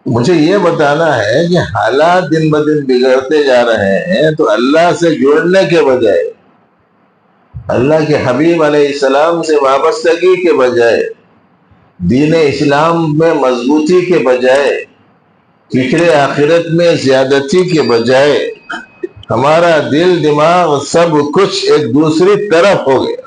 مجھے یہ بتانا ہے کہ حالات دن بدن بگڑتے جا رہے ہیں تو اللہ سے جڑنے کے بجائے، اللہ کے حبیب علیہ السلام سے وابستگی کے بجائے، دین اسلام میں مضبوطی کے بجائے، فکر آخرت میں زیادتی کے بجائے، ہمارا دل دماغ سب کچھ ایک دوسری طرف ہو گیا۔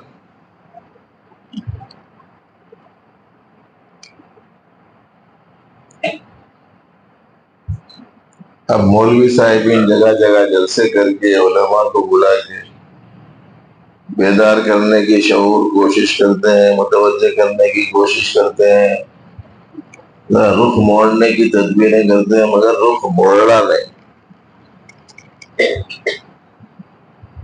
اب مولوی صاحبین جگہ جگہ جلسے کر کے علماء کو بلا کے بیدار کرنے کی شعور کوشش کرتے ہیں، متوجہ کرنے کی کوشش کرتے ہیں، رخ موڑنے کی تدبیریں کرتے ہیں، مگر رخ موڑنا نہیں۔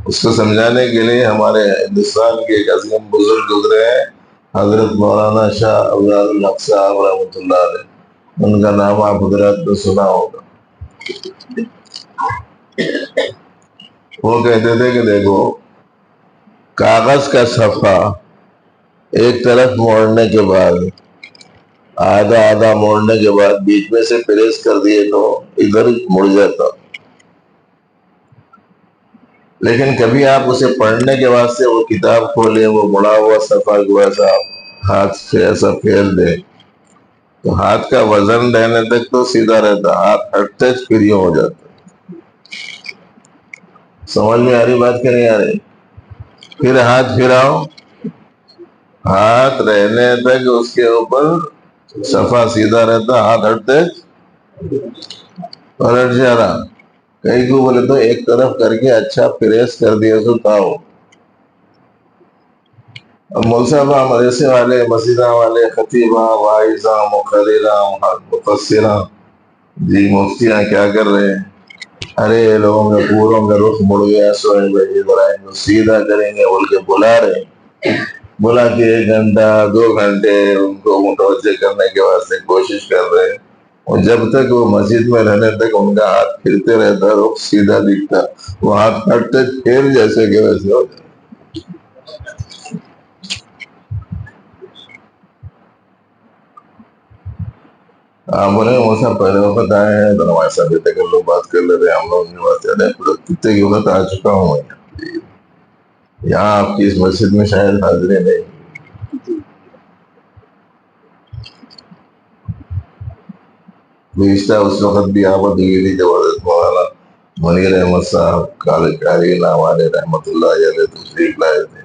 اس کو سمجھانے کے لیے ہمارے ہندوستان کے ایک عظیم بزرگ گزرے ہیں، حضرت مولانا شاہ ابرار الحق صاحب رحمۃ اللہ علیہ۔ ان کا نام آپ حضرات نے سنا ہوگا۔ وہ کہتے تھے کہ دیکھو، کاغذ کا صفحہ ایک طرف موڑنے کے بعد، آدھا آدھا موڑنے کے بعد بیچ میں سے پریس کر دیے تو ادھر مڑ جاتا، لیکن کبھی آپ اسے پڑھنے کے واسطے وہ کتاب کھولیں، وہ مڑا ہوا صفحہ کو ایسا ہاتھ سے ایسا پھیر دیں تو ہاتھ کا وزن رہنے تک تو سیدھا رہتا، ہاتھ ہٹتے پھر یوں ہو جاتا۔ سمجھ میں آ رہی بات کہ نہیں آ رہی؟ پھر ہاتھ پھراؤ، ہاتھ رہنے تک اس کے اوپر صفحہ سیدھا رہتا، ہاتھ ہٹتے پلٹ جا رہا۔ کئی کو بولے تو ایک طرف کر کے اچھا پریس کر دیا تو تاؤ۔ اب مول صاحبہ، مدرسے والے، مسجدہ والے، خطیبہ، واعظہ، مقررہ، مفسرہ، جی مفتیاں کیا کر رہے ہیں؟ ارے لوگوں کا پوروں کا رخ مڑ گیا، سوئے بھائی ذرا ان کو سیدھا کریں گے بول کے بلا رہے ہیں، بلا کے 1 گھنٹہ 2 گھنٹے ان کو متوجہ کرنے کے واسطے کوشش کر رہے ہیں، اور جب تک وہ مسجد میں رہنے تک ان کا ہاتھ پھرتے رہتا، رخ سیدھا دکھتا، وہ ہاتھ پھٹتے پھر جیسے کہ ویسے ہو جائے۔ آپ بولے موسا پہلے وقت آئے ہیں تو ہمارے ساتھ بیٹھے کر لوگ بات کر لیتے ہیں، ہم لوگ کی بات کر رہے ہیں، کتنے کی وقت آ چکا ہوں میں یہاں آپ کی اس مسجد میں شاید حاضری نہیں۔ گزشتہ اس وقت بھی آمد ہوئی تھی جب حضرت مولانا منیر احمد صاحب قاری نعمانی رحمۃ اللہ علیہ تشریف لائے تھے،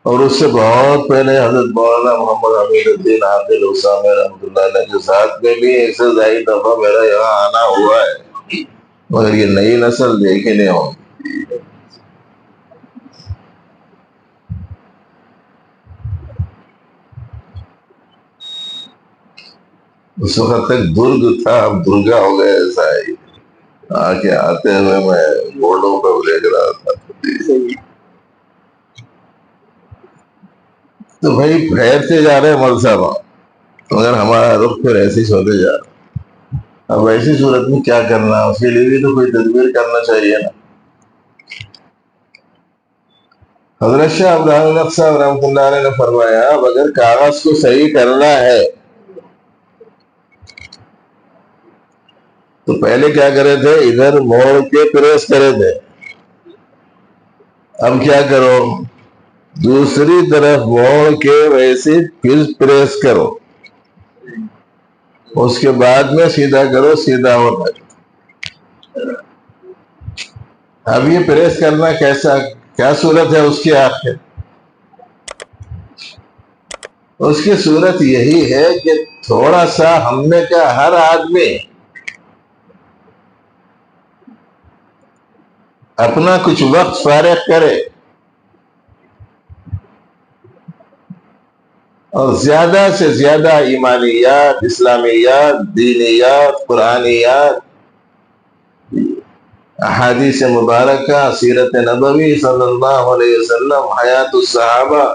اور اس سے بہت پہلے حضرت مولانا محمد حمید الدین عادل اسامی رحمۃ اللہ علیہ کے ساتھ میں بھی ایک سے زائد دفعہ میرا یہاں آنا ہوا ہے، مگر یہ نئی نسل دیکھے نہیں ہوں۔ اس وقت تک درگ تھا، اب درگا ہو گیا، ایسا ہے آگے آتے ہوئے میں بورڈوں پہ دیکھ رہا تھا۔ تو بھائی پھیرتے جا رہے ہیں مول صاحب، مگر ہمارا رخ پھر ایسی ہوتے جا رہا۔ اب ایسی صورت میں کیا کرنا، اس کے لیے بھی تو کوئی تدبیر کرنا چاہیے نا۔ حضرت شاہ ابراہیم الحق صاحب رحمۃ اللہ علیہ نے فرمایا، اب اگر کاغذ کو صحیح کرنا ہے تو پہلے کیا کرے تھے، ادھر موڑ کے پریس کرے تھے، اب کیا کرو، دوسری طرف موڑ کے ویسے پھر پریس کرو، اس کے بعد میں سیدھا کرو، سیدھا ہوتا ہے۔ اب یہ پریس کرنا کیا صورت ہے اس کی آخر؟ اس کی صورت یہی ہے کہ تھوڑا سا ہم نے کا ہر آدمی اپنا کچھ وقت فارغ کرے اور زیادہ سے زیادہ ایمانیات، اسلامیات، دینیات، قرآنیات، احادیث مبارکہ، سیرت نبوی صلی اللہ علیہ وسلم، حیات الصحابہ،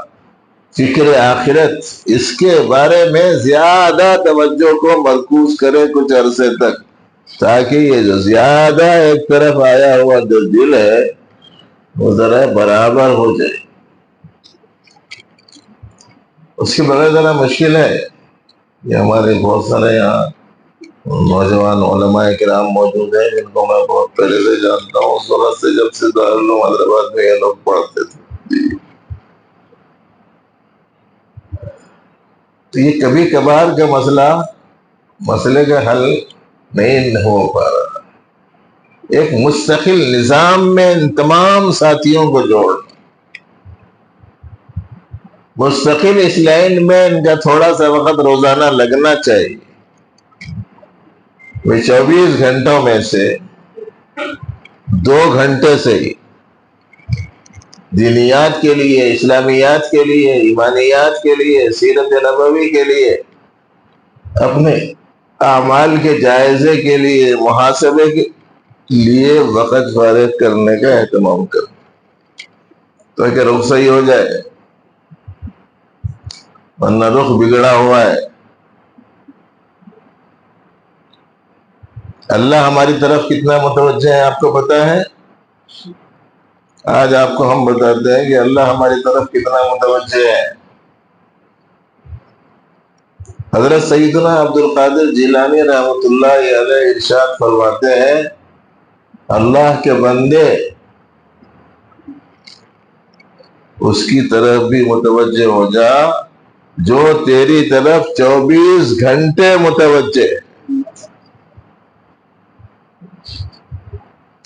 فکر آخرت، اس کے بارے میں زیادہ توجہ کو مرکوز کرے کچھ عرصے تک، تاکہ یہ جو زیادہ ایک طرف آیا ہوا جو دل ہے وہ ذرا برابر ہو جائے۔ اس کے بغیر ذرا مشکل ہے۔ یہ ہمارے بہت سارے یہاں نوجوان علماء کرام موجود ہیں جن کو میں بہت پہلے سے جانتا ہوں، اس وقت سے جب سے دارالعلوم حیدرآباد میں یہ لوگ پڑھتے تھے۔ تو یہ کبھی کبھار کا مسئلے کا حل نہیں ہو پا رہا۔ ایک مستقل نظام میں ان تمام ساتھیوں کو جوڑ، مستقل اس لائن میں ان کا تھوڑا سا وقت روزانہ لگنا چاہیے۔ وہ 24 گھنٹوں میں سے 2 گھنٹے سے ہی دینیات کے لیے، اسلامیات کے لیے، ایمانیات کے لیے، سیرت نبوی کے لیے، اپنے اعمال کے جائزے کے لیے، محاسبے کے لیے وقت فارغ کرنے کا اہتمام کر، تاکہ رخ صحیح ہو جائے، ورنہ رخ بگڑا ہوا ہے۔ اللہ ہماری طرف کتنا متوجہ ہے آپ کو پتا ہے؟ آج آپ کو ہم بتاتے ہیں کہ اللہ ہماری طرف کتنا متوجہ ہے۔ حضرت سیدنا عبد القادر جیلانی رحمۃ اللہ علیہ ارشاد فرماتے ہیں، اللہ کے بندے اس کی طرف بھی متوجہ ہو جا جو تیری طرف 24 گھنٹے متوجہ۔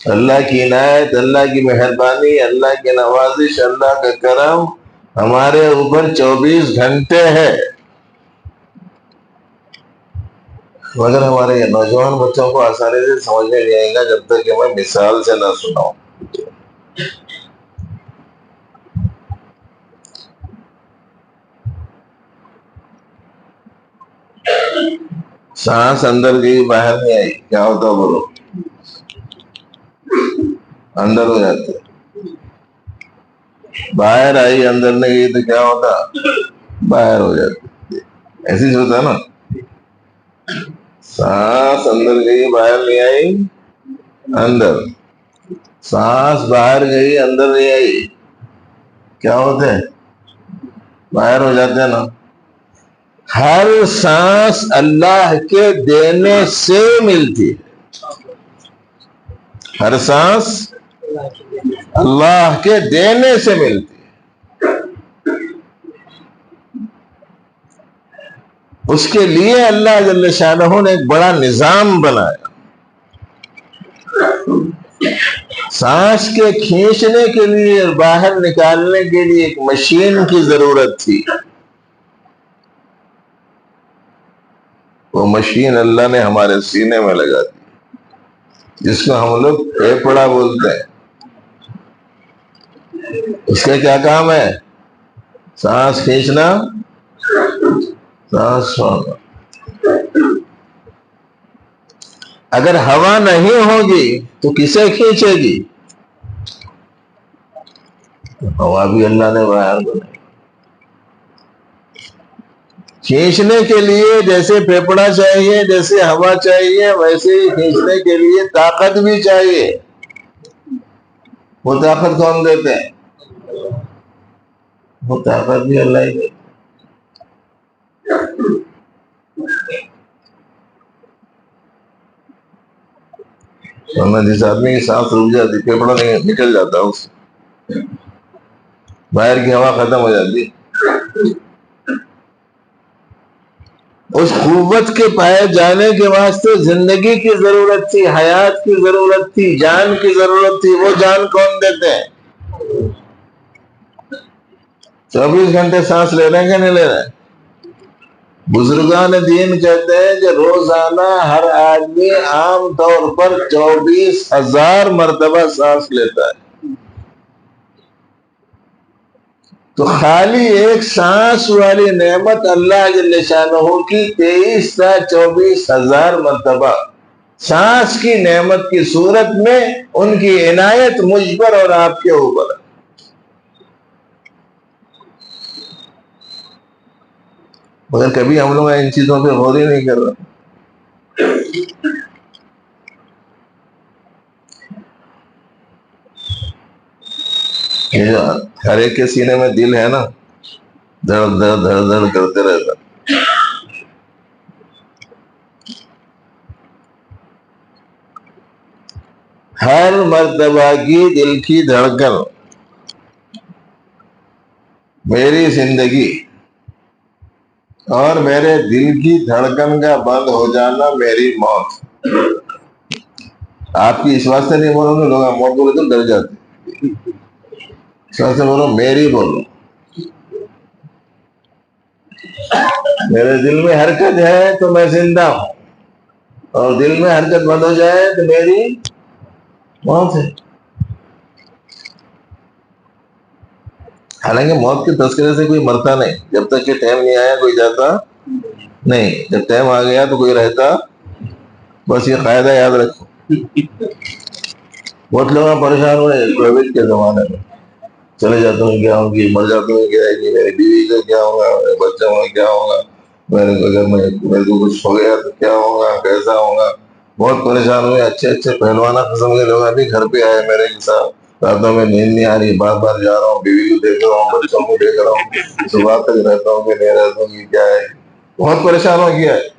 اللہ کی عنایت، اللہ کی مہربانی، اللہ کی نوازش، اللہ کا کرم ہمارے اوپر 24 گھنٹے ہے، مگر ہمارے نوجوان بچوں کو آسانی سے سمجھ میں نہیں آئے گا جب تک کہ میں مثال سے نہ سناؤں۔ سانس اندر گئی باہر نہیں آئی، کیا ہوتا بولو؟ اندر ہو جاتے۔ باہر آئی اندر نہیں گئی تو کیا ہوتا؟ باہر ہو جاتے۔ ایسے ہی ہوتا نا، سانس اندر گئی باہر نہیں آئی، اندر، سانس باہر گئی اندر نہیں آئی، کیا ہوتے ہیں؟ باہر ہو جاتے ہیں نا۔ ہر سانس اللہ کے دینے سے ملتی ہے، ہر سانس اللہ کے دینے سے ملتی ہے۔ اس کے لیے اللہ جل شانہ نے ایک بڑا نظام بنایا۔ سانس کے کھینچنے کے لیے اور باہر نکالنے کے لیے ایک مشین کی ضرورت تھی، وہ مشین اللہ نے ہمارے سینے میں لگا دی، جس کو ہم لوگ پھیپھڑا بولتے ہیں۔ اس کا کیا کام ہے؟ سانس کھینچنا، سانس چھوڑنا۔ اگر ہوا نہیں ہوگی تو کسے کھینچے گی؟ ہوا بھی اللہ نے باہر بنائی۔ کھینچنے کے لیے جیسے پھیپھڑا چاہیے، جیسے ہوا چاہیے، ویسے ہی کھینچنے کے لیے طاقت بھی چاہیے۔ وہ طاقت کون دیتے ہیں؟ وہ طاقت بھی اللہ ہی دیتے۔ ورنہ جس آدمی کی سانس رک جاتی، پھیپھڑا نکل جاتا اس سے، باہر کی ہوا ختم ہو جاتی۔ اس قوت کے پائے جانے کے واسطے زندگی کی ضرورت تھی، حیات کی ضرورت تھی، جان کی ضرورت تھی۔ وہ جان کون دیتے ہیں؟ 24 گھنٹے سانس لے رہے ہیں کہ نہیں لے رہے ہیں؟ بزرگان دین کہتے ہیں کہ روزانہ ہر آدمی عام طور پر 24,000 مرتبہ سانس لیتا ہے۔ تو خالی ایک سانس والی نعمت اللہ جل شانہ کی 23 تا 24,000 مرتبہ سانس کی نعمت کی صورت میں ان کی عنایت مجھ پر اور آپ کے اوپر ہے۔ مگر کبھی ہم لوگ ان چیزوں پہ غور ہی نہیں کر رہے۔ ہر ایک کے سینے میں دل ہے نا، دھڑ دھڑ دھڑ دھڑ کرتے رہتا۔ ہر مرتبہ کی دل کی دھڑکن میری زندگی اور میرے دل کی دھڑکن کا بند ہو جانا میری موت. آپ کی اس واسطے نہیں بولو گے، لوگ موت بولے تو ڈر جاتے. اس واسطے بولو میری بولو. میرے دل میں حرکت ہے تو میں زندہ ہوں، اور دل میں حرکت بند ہو جائے تو میری موت ہے. حالانکہ موت کے تذکرے سے کوئی مرتا نہیں، جب تک کہ ٹائم نہیں آیا کوئی جاتا نہیں، جب ٹائم آ گیا تو کوئی رہتا. بس یہ قاعدہ یاد رکھو. بہت لوگ پریشان ہوئے کووڈ کے زمانے میں، چلے جاتا ہوں کیا ہوں گی، مر جاتا ہوں کیا ہے گی، میری بیوی کا کیا ہوگا، میرے بچوں کا کیا ہوگا، میرے کو کچھ ہو گیا تو کیا ہوگا، کیسا ہوگا. بہت پریشان ہوئے. اچھے اچھے پہلوانا قسم کے لوگ ابھی گھر پہ آئے میرے کے ساتھ، راتوں میں نیند نہیں آ رہی، بار بار جا رہا ہوں، بیوی کو دیکھ رہا ہوں، بچوں کو دیکھ رہا ہوں، صبح تک رہتا ہوں کہ نہیں رہتا ہوں کہ کیا ہے. بہت پریشان ہو گیا ہے.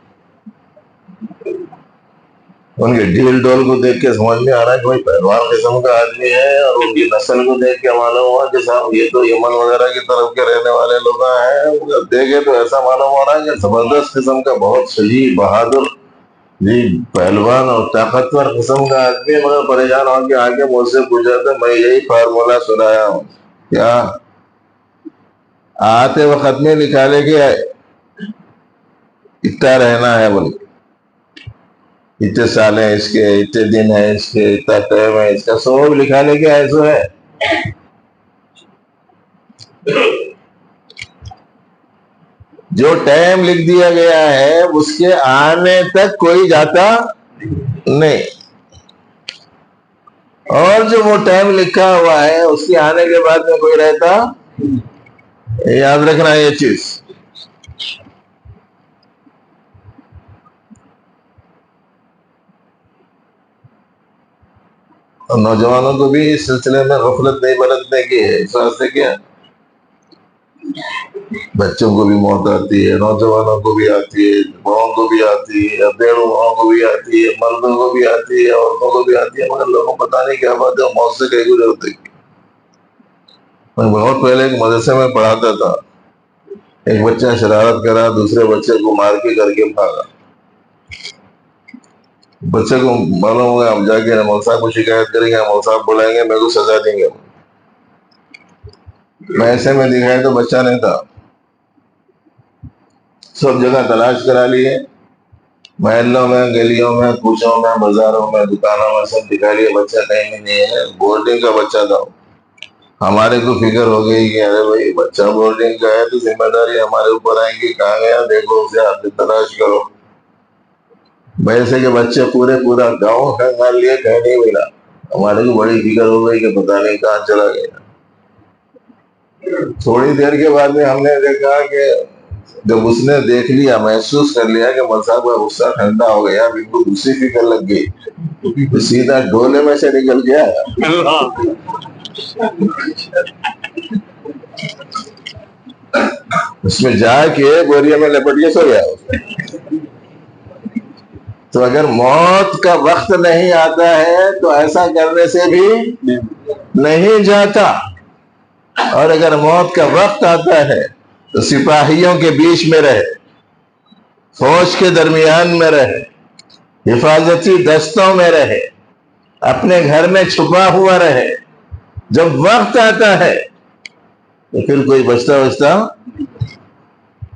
ان کے ڈھیل ڈول کو دیکھ کے سمجھ میں آ رہا ہے کہ کوئی پہلوان قسم کا آدمی ہے، اور ان کی نسل کو دیکھ کے معلوم ہوا کہ صاحب یہ تو یمن وغیرہ کی طرف کے رہنے والے لوگ ہیں. دیکھے تو ایسا معلوم ہو رہا ہے کہ زبردست قسم کا، بہت شجاع بہادر جی پہلوان اور طاقتور قسم کا آدمی. مگر پریشان ہو کے آگے مجھ سے پوچھا تھا، میں یہی فارمولا سنایا ہوں کیا آتے وقت میں نکالے کے اتنا رہنا ہے، بول اتنے سال ہیں اس کے، اتنے دن ہے اس کے، اتنا ٹائم ہے اس کا، سب لکھا لے کے ایسو ہے. جو ٹائم لکھ دیا گیا ہے اس کے آنے تک کوئی جاتا نہیں، اور جو وہ ٹائم لکھا ہوا ہے اس کے آنے کے بعد میں کوئی رہتا. یاد رکھنا یہ چیز. اور نوجوانوں کو بھی اس سلسلے میں غفلت نہیں برتنے کی ہے. اس واسطے کیا بچوں کو بھی موت آتی ہے، نوجوانوں کو بھی آتی ہے، بڑوں کو بھی آتی ہے، بوڑھوں کو بھی آتی ہے، مردوں کو بھی آتی ہے، عورتوں کو بھی آتی ہے. مگر لوگوں کو پتا نہیں کیا بات ہے، موت سے کہیں گزرتے. میں بہت پہلے ایک مدرسے میں پڑھاتا تھا. ایک بچہ شرارت کرا، دوسرے بچے کو مار کے کر کے بھاگا. بچے کو معلوم ہوگا ہم جا کے مول صاحب کو شکایت کریں گے، مول صاحب بلائیں گے، میرے کو سزا دیں گے. میں ایسے میں دکھایا تو بچہ نہیں تھا. سب جگہ تلاش کرا لیے، محلوں میں، گلیوں میں، کوچوں میں، بازاروں میں، دکانوں میں، سب دکھا لیے، بچہ کہیں بھی نہیں ہے. بورڈنگ کا بچہ تھا. ہمارے کو فکر ہو گئی کہ ارے بھائی بچہ بورڈنگ کا ہے تو ذمہ داری ہمارے اوپر آئیں گی. کہاں گیا دیکھو اسے، آپ تلاش کرو. ویسے کہ بچے پورا گاؤں کھنگال لیے، کہیں نہیں ملا. ہمارے کو بڑی فکر ہو گئی کہ پتہ نہیں کہاں چلا گیا. تھوڑی دیر کے بعد میں ہم نے دیکھا کہ جب اس نے دیکھ لیا، محسوس کر لیا کہ مول صاحب کا غصہ ٹھنڈا ہو گیا، بالکل دوسری فکر لگ گئی، تو سیدھا ڈھولے میں سے نکل گیا. اس میں جا کے بوریا میں لپٹ کے سو گیا. تو اگر موت کا وقت نہیں آتا ہے تو ایسا کرنے سے بھی نہیں جاتا، اور اگر موت کا وقت آتا ہے تو سپاہیوں کے بیچ میں رہے، فوج کے درمیان میں رہے، حفاظتی دستوں میں رہے، اپنے گھر میں چھپا ہوا رہے. جب وقت آتا ہے تو پھر کوئی بچتا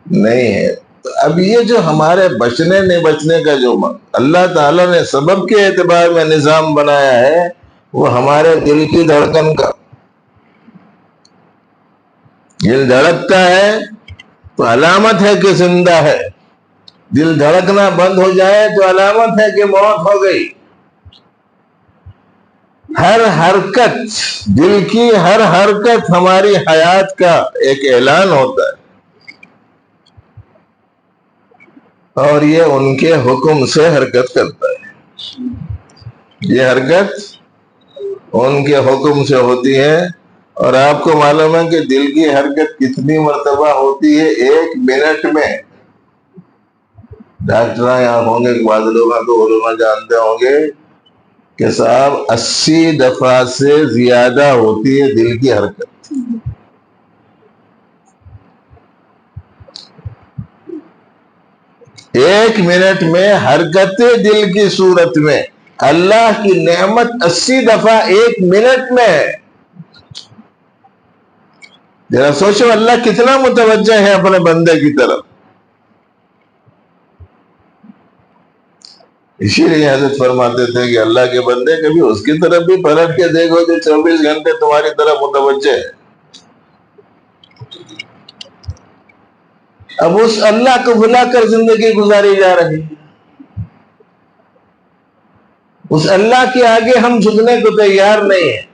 نہیں ہے. تو اب یہ جو ہمارے بچنے نہیں بچنے کا جو اللہ تعالیٰ نے سبب کے اعتبار میں نظام بنایا ہے، وہ ہمارے دل کی دھڑکن کا. دل دھڑکتا ہے تو علامت ہے کہ زندہ ہے. دل دھڑکنا بند ہو جائے تو علامت ہے کہ موت ہو گئی. ہر حرکت، دل کی ہر حرکت ہماری حیات کا ایک اعلان ہوتا ہے، اور یہ ان کے حکم سے حرکت کرتا ہے. یہ حرکت ان کے حکم سے ہوتی ہے. اور آپ کو معلوم ہے کہ دل کی حرکت کتنی مرتبہ ہوتی ہے؟ 1 منٹ میں. ڈاکٹر یہاں ہوں گے، بعض لوگ تو علماء جانتے ہوں گے کہ صاحب 80 دفعہ سے زیادہ ہوتی ہے دل کی حرکت. 1 منٹ میں حرکت دل کی صورت میں اللہ کی نعمت 80 دفعہ 1 منٹ میں ہے. ذرا سوچو اللہ کتنا متوجہ ہے اپنے بندے کی طرف. اسی لیے حضرت فرماتے تھے کہ اللہ کے بندے کبھی اس کی طرف بھی پلٹ کے دیکھو جو 24 گھنٹے تمہاری طرف متوجہ ہے. اب اس اللہ کو بھلا کر زندگی گزاری جا رہی ہے. اس اللہ کے آگے ہم جھکنے کو تیار نہیں ہیں.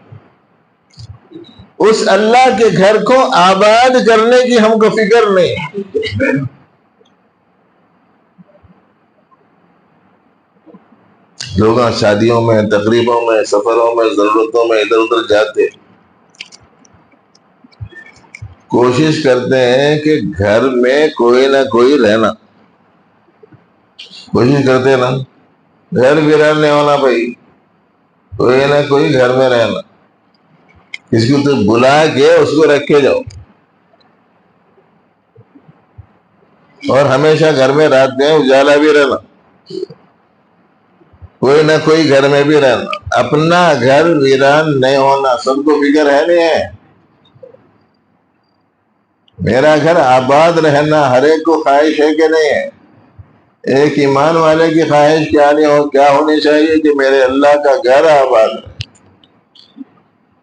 اس اللہ کے گھر کو آباد کرنے کی ہم کو فکر نہیں. لوگ شادیوں میں، تقریبوں میں، سفروں میں، ضرورتوں میں ادھر ادھر جاتے، کوشش کرتے ہیں کہ گھر میں کوئی نہ کوئی رہنا. کوشش کرتے ہیں نا، گھر ویران نہیں ہونا بھائی، کوئی نہ کوئی گھر میں رہنا. اس کو تو بلا کے اس کو رکھ کے جاؤ، اور ہمیشہ گھر میں رات میں اجالا بھی رہنا، کوئی نہ کوئی گھر میں بھی رہنا. اپنا گھر ویران نہیں ہونا سب کو فکر ہے نہیں ہے. میرا گھر آباد رہنا ہر ایک کو خواہش ہے کہ نہیں ہے؟ ایک ایمان والے کی خواہش کیا ہونی چاہیے کہ میرے اللہ کا گھر آباد رہے،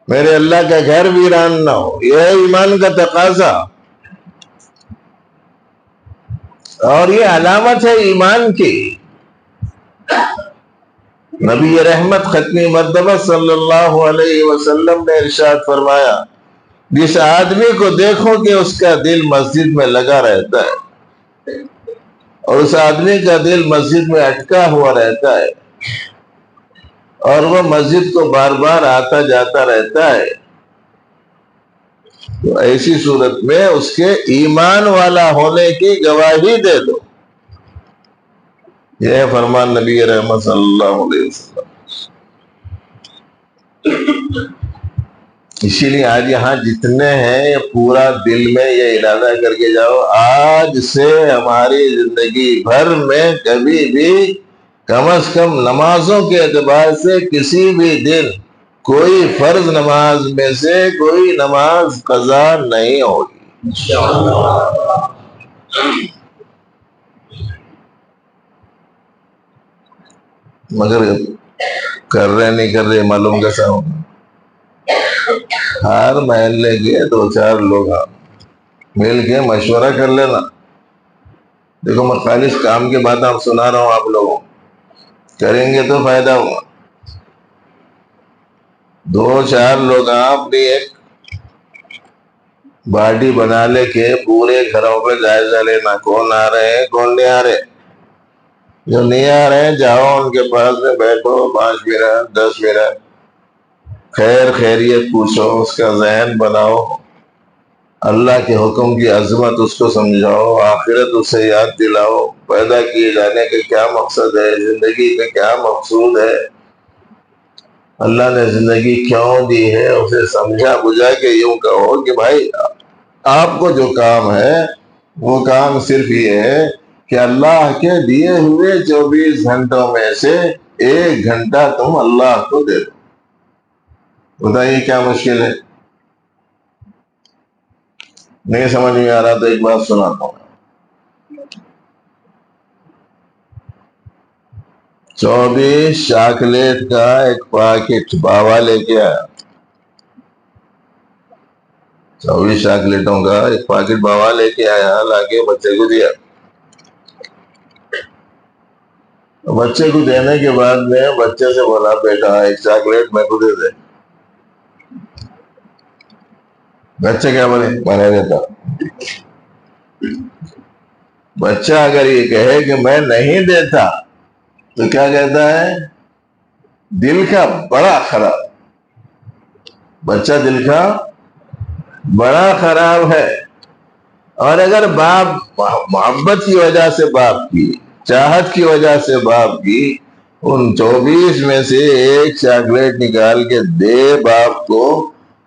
میرے اللہ کا گھر ویران نہ ہو. یہ ہے ایمان کا تقاضا، اور یہ علامت ہے ایمان کی. نبی رحمت ختمی مرتبہ صلی اللہ علیہ وسلم نے ارشاد فرمایا، جس آدمی کو دیکھو کہ اس کا دل مسجد میں لگا رہتا ہے، اور اس آدمی کا دل مسجد میں اٹکا ہوا رہتا ہے، اور وہ مسجد کو بار بار آتا جاتا رہتا ہے، تو ایسی صورت میں اس کے ایمان والا ہونے کی گواہی دے دو. یہ ہے فرمان نبی رحمت صلی اللہ علیہ وسلم. اسی لیے آج یہاں جتنے ہیں پورا دل میں یہ ارادہ کر کے جاؤ، آج سے ہماری زندگی بھر میں کبھی بھی کم از کم نمازوں کے اعتبار سے کسی بھی دن کوئی فرض نماز میں سے کوئی نماز قضا نہیں ہوگی. مگر کر رہے نہیں کر رہے معلوم کیسا ہوگا. ہر محلے کے 2-4 لوگ مل کے مشورہ کر لینا. دیکھو میں خالص کام کی بات آپ سنا رہا ہوں، آپ لوگوں کریں گے تو فائدہ ہوگا. 2-4 لوگ اپنی ایک باڈی بنا لے کے پورے گھروں پہ جائزہ لینا، کون آ رہے ہیں کون نہیں آ رہے. جو نہیں آ رہے ہیں جاؤ ان کے پاس میں بیٹھو، 5 منٹ 10 منٹ خیر خیریت پوچھو، اس کا ذہن بناؤ، اللہ کے حکم کی عظمت اس کو سمجھاؤ، آخرت اسے یاد دلاؤ، پیدا کیے جانے کا کیا مقصد ہے، زندگی کا کیا مقصود ہے، اللہ نے زندگی کیوں دی ہے، اسے سمجھا بجھا کے یوں کہو کہ بھائی آپ کو جو کام ہے وہ کام صرف یہ ہے کہ اللہ کے دیے ہوئے 24 گھنٹوں میں سے 1 گھنٹہ تم اللہ کو دے دو. بتائیے کیا مشکل ہے؟ نہیں سمجھ میں آ رہا تو ایک بات سناتا ہوں. 24 چاکلیٹ کا ایک پیکٹ بابا لے کے آیا. 24 چاکلیٹوں کا ایک پیکٹ بابا لے کے آیا، لا کے بچے کو دیا. بچے کو دینے کے بعد میں بچے سے بولا، بیٹا 1 چاکلیٹ میں کو دے دے. بچے کیا بولے، میں نہیں دیتا. بچہ اگر یہ کہے کہ میں نہیں دیتا تو کیا کہتا ہے؟ دل کا بڑا خراب. بچہ دل کا بڑا خراب ہے. اور اگر باپ محبت کی وجہ سے باپ کی، چاہت کی وجہ سے باپ کی ان 24 میں سے ایک چاکلیٹ نکال کے دے باپ کو،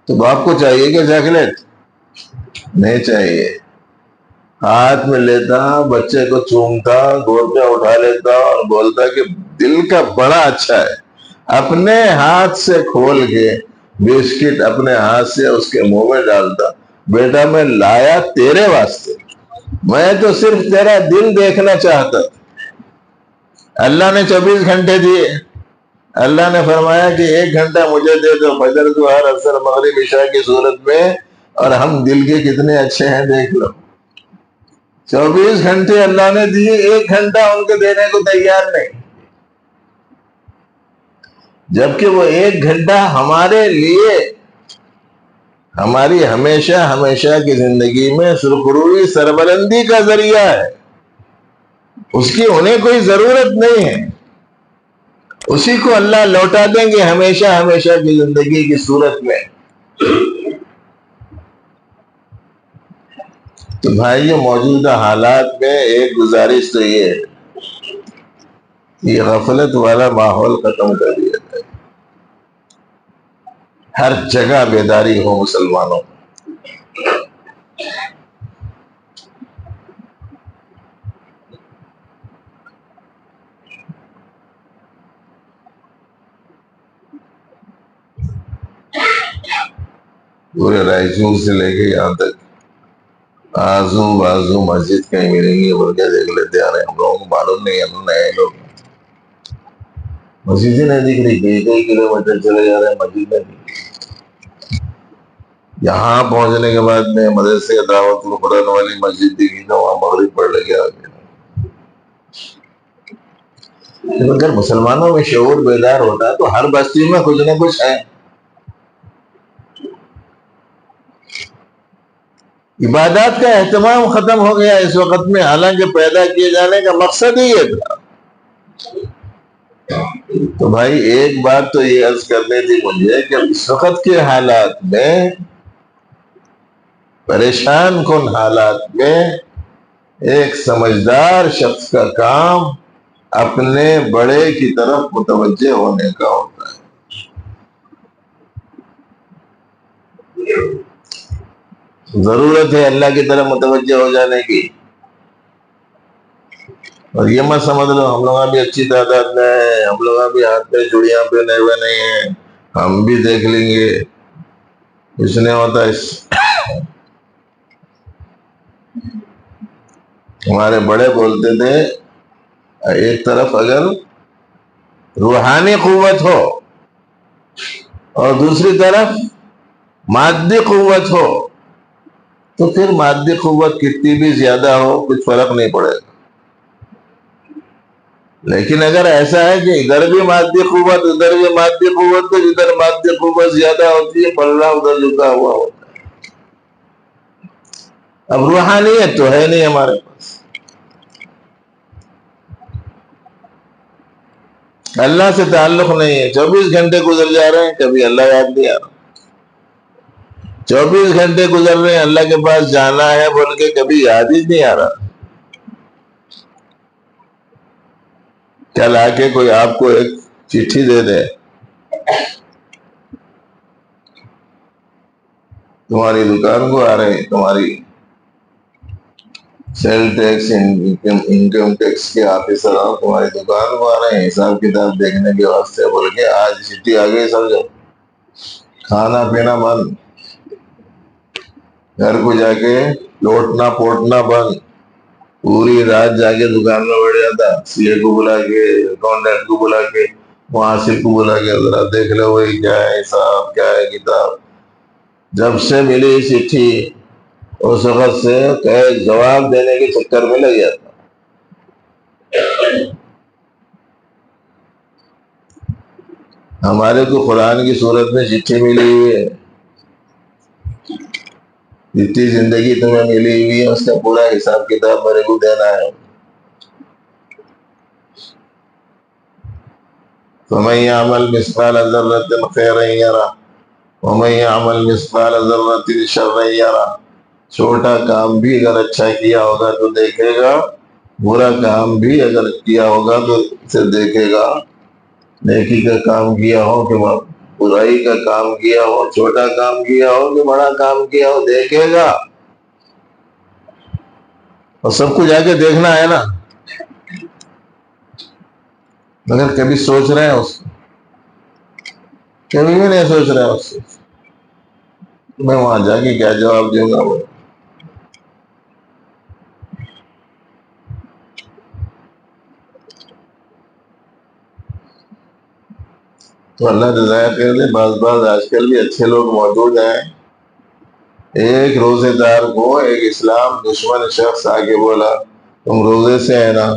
تو باپ کو چاہیے کہ چاکلیٹ نہیں چاہیے، ہاتھ میں لیتا، بچے کو چومتا، گود میں اٹھا لیتا اور بولتا کہ دل کا بڑا اچھا ہے، اپنے ہاتھ سے کھول کے بسکٹ اپنے ہاتھ سے اس کے منہ میں ڈالتا، بیٹا میں لایا تیرے واسطے، میں تو صرف تیرا دل دیکھنا چاہتا تھا۔ اللہ نے 24 گھنٹے دیے، اللہ نے فرمایا کہ 1 گھنٹہ مجھے دے دو، فجر ظہر عصر مغرب عشاء کی صورت میں، اور ہم دل کے کتنے اچھے ہیں دیکھ لو۔ 24 گھنٹے اللہ نے دیے، 1 گھنٹہ ان کو دینے کو تیار نہیں، جبکہ وہ 1 گھنٹہ ہمارے لیے ہماری ہمیشہ ہمیشہ کی زندگی میں سرخروئی سربلندی کا ذریعہ ہے، اس کی انہیں کوئی ضرورت نہیں ہے، اسی کو اللہ لوٹا دیں گے ہمیشہ ہمیشہ کی زندگی کی صورت میں۔ تو بھائیو، موجودہ حالات میں ایک گزارش تو یہ ہے، یہ غفلت والا ماحول ختم کر دیا جائے، ہر جگہ بیداری ہو مسلمانوں۔ پورے رائچور سے لے کے یہاں تک آزو بازو مسجد کہیں ملیں گی، بول کے دیکھ لیتے آ رہے ہیں، ہم لوگوں کو معلوم نہیں، ہم نئے لوگ مسجد ہی نہیں دکھ رہی، کئی کلو میٹر چلے جا رہے ہیں، مسجد نہیں دکھ رہی۔ یہاں پہنچنے کے بعد میں مدرسے دعوت القرآن والی مسجد دیکھی تو وہاں مغرب پڑھ لگے آگے۔ اگر مسلمانوں میں شعور بیدار ہوتا تو ہر بستی میں کچھ نہ کچھ ہے۔ عبادات کا اہتمام ختم ہو گیا اس وقت میں، حالانکہ پیدا کیے جانے کا مقصد ہی یہ تھا۔ تو بھائی ایک بات تو یہ عرض کرنی تھی مجھے کہ اس وقت کے حالات میں، پریشان کن حالات میں، ایک سمجھدار شخص کا کام اپنے بڑے کی طرف متوجہ ہونے کا ہوتا ہے۔ ضرورت ہے اللہ کی طرف متوجہ ہو جانے کی، اور یہ مت سمجھ لو ہم لوگ بھی اچھی تعداد میں ہیں، ہم لوگ بھی ہاتھ میں چوڑیاں پہنے ہوئے نہیں ہیں، ہم بھی دیکھ لیں گے، کچھ نہیں ہوتا۔ ہمارے بڑے بولتے تھے، ایک طرف اگر روحانی قوت ہو اور دوسری طرف مادی قوت ہو، تو پھر مادی قوت کتنی بھی زیادہ ہو کچھ فرق نہیں پڑے گا، لیکن اگر ایسا ہے کہ ادھر بھی مادی قوت ادھر بھی مادی قوت، تو جدھر مادی قوت زیادہ ہوتی ہے پلہ ادھر جھکا ہوا ہوتا ہے۔ اب روحانیت تو ہے نہیں ہمارے پاس، اللہ سے تعلق نہیں ہے، 24 گھنٹے گزر جا رہے ہیں، کبھی اللہ یاد نہیں آ رہا، 24 گھنٹے گزر رہے ہیں اللہ کے پاس جانا ہے بول کے کبھی یاد ہی نہیں آ رہا۔ کل آ کے کوئی آپ کو ایک چٹھی دے دے، تمہاری دکان کو آ رہے ہیں، تمہاری سیل ٹیکس انکم ٹیکس کے آفیسر تمہاری دکان کو آ رہے ہیں حساب کتاب دیکھنے کے واسطے بول کے، آج چٹھی آ گئی سمجھو، کھانا پینا بند، گھر کو جا کے لوٹنا پوٹنا بند، پوری رات جا کے دکان میں بیٹھ جاتا، سی اے کو بلا کے، اکاؤنٹنٹ کو بلا کے، محاسب کو بلا کے، ذرا دیکھ لو وہی کیا ہے حساب، کیا ہے کتاب۔ جب سے ملی چٹھی اس وقت سے جواب دینے کے چکر میں لگ جاتا۔ ہمارے کو قرآن کی صورت میں چٹھی ملی ہوئی ہے، جتنی زندگی تمہیں ملی ہوئی ہے اس کا پورا حساب کتاب میرے کو دینا ہے۔ فَمَن يَعْمَلْ مِثْقَالَ ذَرَّةٍ خَيْرًا يَرَهُ وَمَن يَعْمَلْ مِثْقَالَ ذَرَّةٍ شَرًّا يَرَهُ۔ چھوٹا کام بھی اگر اچھا کیا ہوگا تو دیکھے گا، برا کام بھی اگر کیا ہوگا تو اسے دیکھے گا۔ نیکی کا کام کیا ہو کہ برائی کا کام کیا ہو، چھوٹا کام کیا ہو کہ بڑا کام کیا ہو، دیکھے گا، اور سب کو جا کے دیکھنا ہے نا. مگر کبھی سوچ رہے ہیں اس کو؟ کبھی بھی نہیں سوچ رہے ہیں اس سے. میں وہاں جا کے کیا جواب دوں گا؟ وہ تو اللہ رضایت کر دے. بعض آج کل بھی اچھے لوگ موجود ہیں. ایک روزے دار کو ایک اسلام دشمن شخص آگے بولا تم روزے سے ہے نا،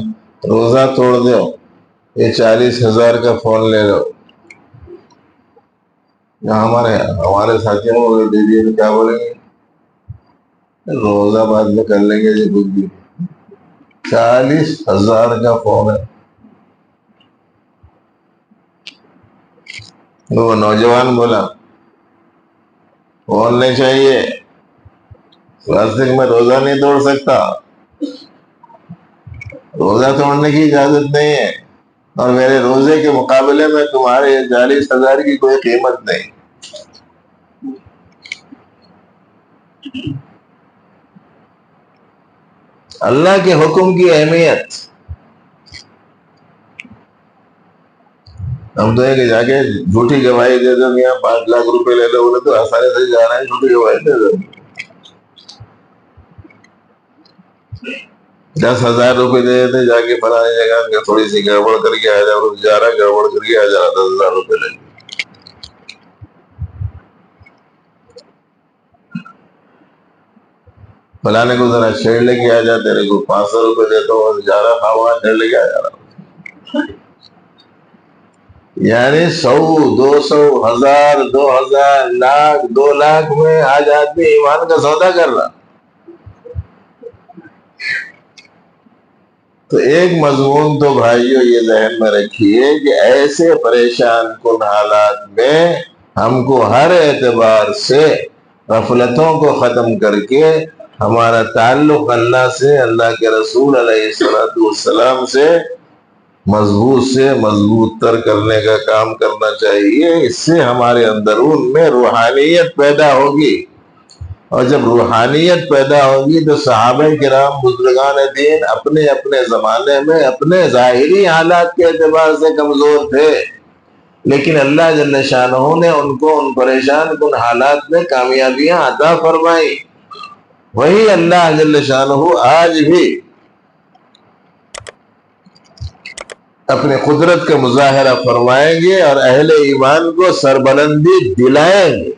روزہ توڑ دو، یہ 40,000 کا فون لے لو. ہمارے ساتھیوں کو دے دیے تو کیا بولیں گے؟ روزہ بعد میں کر لیں گے. جو کچھ بھی 40,000 کا فون ہے. وہ نوجوان بولا فون نہیں چاہیے، واسطے کہ میں روزہ نہیں توڑ سکتا، روزہ توڑنے کی اجازت نہیں ہے، اور میرے روزے کے مقابلے میں تمہارے 40,000 کی کوئی قیمت نہیں. اللہ کے حکم کی اہمیت. ہم تو ہے کہ جا کے جھوٹی گواہی دے دو کہ 5 لاکھ روپے لے لو، بولے تو آسانی سے جا رہے ہیں جھوٹی گواہی دے دو. 10,000 روپے دے دیتے جا کے فلاں جگہ تھوڑی سی گڑبڑ کر کے آ جاؤ، جا رہا گڑبڑ کر کے آ جا رہا، 10,000 روپے لے. فلانے کو ذرا چھیڑ لے کے آ جا، تیرے کو 500 روپے دیتا ہوں، جا رہا تھا وہاں چھیڑ لے کے آ جا رہا. یعنی 100 200 1000 2000 لاکھ 2 لاکھ میں آج آدمی ایمان کا سودا کر رہا. تو ایک مضمون تو بھائیو یہ ذہن میں رکھیے کہ ایسے پریشان کن حالات میں ہم کو ہر اعتبار سے غفلتوں کو ختم کر کے ہمارا تعلق اللہ سے، اللہ کے رسول علیہ السلام سے مضبوط تر کرنے کا کام کرنا چاہیے. اس سے ہمارے اندرون میں روحانیت پیدا ہوگی، اور جب روحانیت پیدا ہوگی تو صحابہ کرام بزرگان دین اپنے اپنے زمانے میں اپنے ظاہری حالات کے اعتبار سے کمزور تھے، لیکن اللہ جل شانہ نے ان کو ان پریشان کن حالات میں کامیابیاں عطا فرمائی. وہی اللہ جل شانہ آج بھی اپنے قدرت کا مظاہرہ فرمائیں گے اور اہل ایمان کو سربلندی دلائیں گے.